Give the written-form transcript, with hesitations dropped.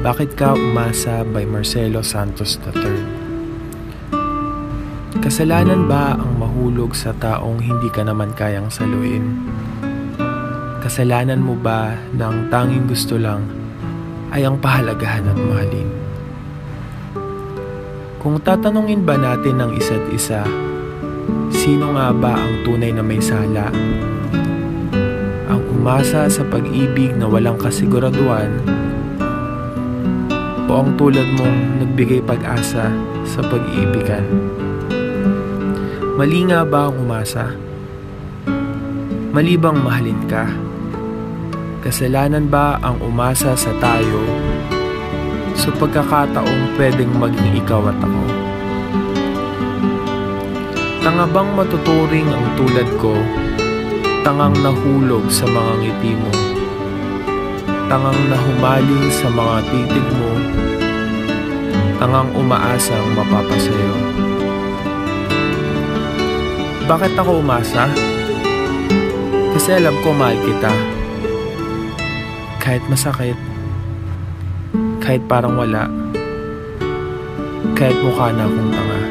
Bakit Ka Umasa by Marcelo Santos III. Kasalanan ba ang mahulog sa taong hindi ka naman kayang saluin? Kasalanan mo ba na ang tanging gusto lang ay ang pahalagahan at mahalin? Kung tatanungin ba natin ng isa't isa, sino nga ba ang tunay na may sala? Ang umasa sa pag-ibig na walang kasiguraduhan o ang tulad mong nagbigay pag-asa sa pag-iibigan? Mali nga ba ang umasa? Mali bang mahalin ka? Kasalanan ba ang umasa sa tayo sa pagkakataong pwedeng maging ikaw at ako? Tanga bang matuturing ang tulad ko, tangang nahulog sa mga ngiti mo, tangang nahumaling sa mga titig mo, tangang umaasang mapapasayo? Bakit ako umasa? Kasi alam ko mahal kita. Kahit masakit, kahit parang wala, kahit mukha na akong tanga.